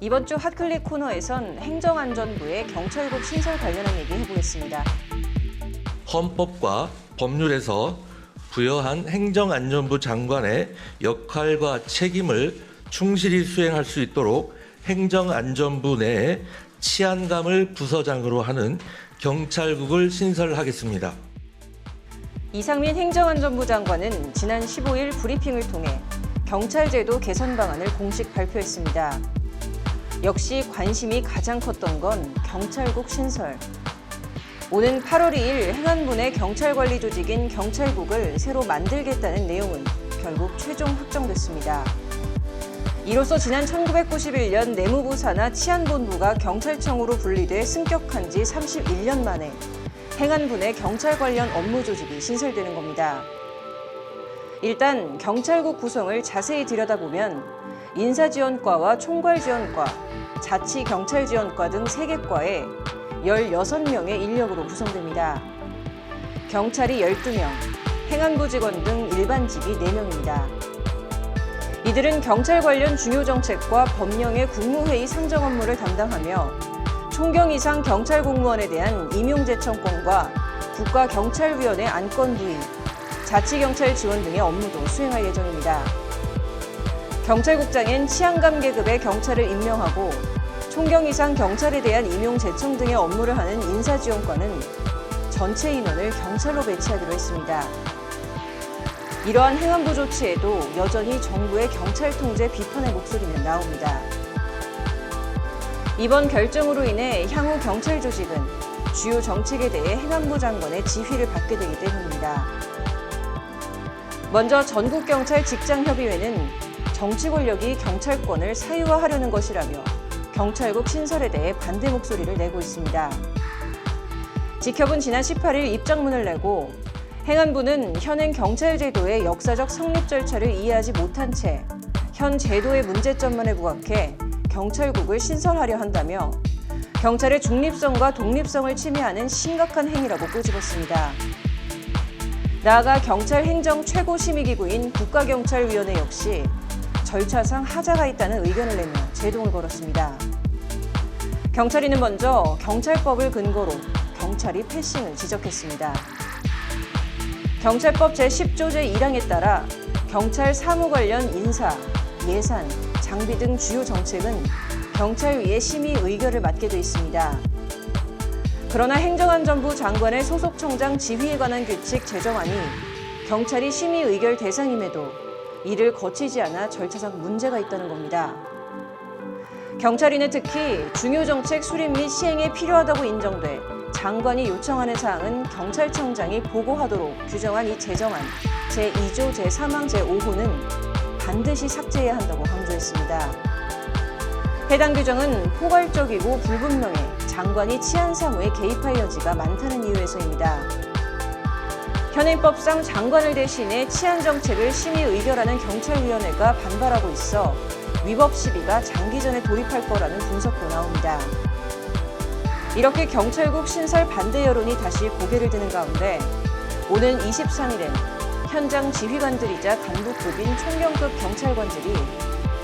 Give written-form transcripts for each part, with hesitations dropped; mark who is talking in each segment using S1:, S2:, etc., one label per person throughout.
S1: 이번 주 핫클릭 코너에선 행정안전부의 경찰국 신설 관련한 얘기 해보겠습니다.
S2: 헌법과 법률에서 부여한 행정안전부 장관의 역할과 책임을 충실히 수행할 수 있도록 행정안전부 내에 치안감을 부서장으로 하는 경찰국을 신설하겠습니다.
S1: 이상민 행정안전부 장관은 지난 15일 브리핑을 통해 경찰제도 개선 방안을 공식 발표했습니다. 역시 관심이 가장 컸던 건 경찰국 신설. 오는 8월 2일 행안부 내 경찰관리 조직인 경찰국을 새로 만들겠다는 내용은 결국 최종 확정됐습니다. 이로써 지난 1991년 내무부 산하 치안본부가 경찰청으로 분리돼 승격한 지 31년 만에 행안부 내 경찰 관련 업무 조직이 신설되는 겁니다. 일단 경찰국 구성을 자세히 들여다보면 인사지원과와 총괄지원과, 자치경찰지원과 등 3개 과에 16명의 인력으로 구성됩니다. 경찰이 12명, 행안부 직원 등 일반직이 4명입니다. 이들은 경찰 관련 중요 정책과 법령의 국무회의 상정 업무를 담당하며 총경 이상 경찰 공무원에 대한 임용제청권과 국가경찰위원회 안건 부의, 자치경찰 지원 등의 업무도 수행할 예정입니다. 경찰국장엔 치안감 계급의 경찰을 임명하고 총경 이상 경찰에 대한 임용제청 등의 업무를 하는 인사지원과는 전체 인원을 경찰로 배치하기로 했습니다. 이러한 행안부 조치에도 여전히 정부의 경찰 통제 비판의 목소리는 나옵니다. 이번 결정으로 인해 향후 경찰 조직은 주요 정책에 대해 행안부 장관의 지휘를 받게 되기 때문입니다. 먼저 전국경찰 직장협의회는 정치 권력이 경찰권을 사유화하려는 것이라며 경찰국 신설에 대해 반대 목소리를 내고 있습니다. 직협은 지난 18일 입장문을 내고 행안부는 현행 경찰제도의 역사적 성립 절차를 이해하지 못한 채 현 제도의 문제점만에 부각해 경찰국을 신설하려 한다며 경찰의 중립성과 독립성을 침해하는 심각한 행위라고 꼬집었습니다. 나아가 경찰 행정 최고심의기구인 국가경찰위원회 역시 절차상 하자가 있다는 의견을 내며 제동을 걸었습니다. 경찰위는 먼저 경찰법을 근거로 경찰이 패싱을 지적했습니다. 경찰법 제10조 제1항에 따라 경찰 사무 관련 인사, 예산, 장비 등 주요 정책은 경찰위의 심의 의결을 맡게 돼 있습니다. 그러나 행정안전부 장관의 소속청장 지휘에 관한 규칙 제정안이 경찰이 심의 의결 대상임에도 이를 거치지 않아 절차상 문제가 있다는 겁니다. 경찰위는 특히 중요 정책 수립 및 시행에 필요하다고 인정돼 장관이 요청하는 사항은 경찰청장이 보고하도록 규정한 이 제정안 제2조 제3항 제5호는 반드시 삭제해야 한다고 강조했습니다. 해당 규정은 포괄적이고 불분명해 장관이 치안 사무에 개입할 여지가 많다는 이유에서입니다. 현행법상 장관을 대신해 치안 정책을 심의 의결하는 경찰위원회가 반발하고 있어 위법 시비가 장기전에 돌입할 거라는 분석도 나옵니다. 이렇게 경찰국 신설 반대 여론이 다시 고개를 드는 가운데 오는 23일엔 현장 지휘관들이자 간부급인 총경급 경찰관들이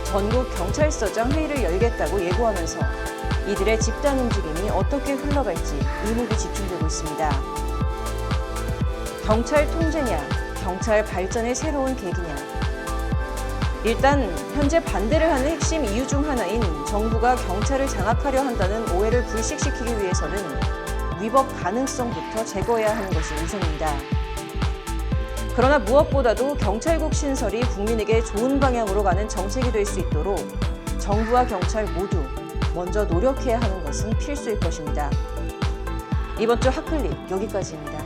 S1: 전국 경찰서장 회의를 열겠다고 예고하면서 이들의 집단 움직임이 어떻게 흘러갈지 의목이 집중되고 있습니다. 경찰 통제냐, 경찰 발전의 새로운 계기냐. 일단 현재 반대를 하는 핵심 이유 중 하나인 정부가 경찰을 장악하려 한다는 오해를 불식시키기 위해서는 위법 가능성부터 제거해야 하는 것이 우선입니다. 그러나 무엇보다도 경찰국 신설이 국민에게 좋은 방향으로 가는 정책이 될 수 있도록 정부와 경찰 모두 먼저 노력해야 하는 것은 필수일 것입니다. 이번 주 핫클릭 여기까지입니다.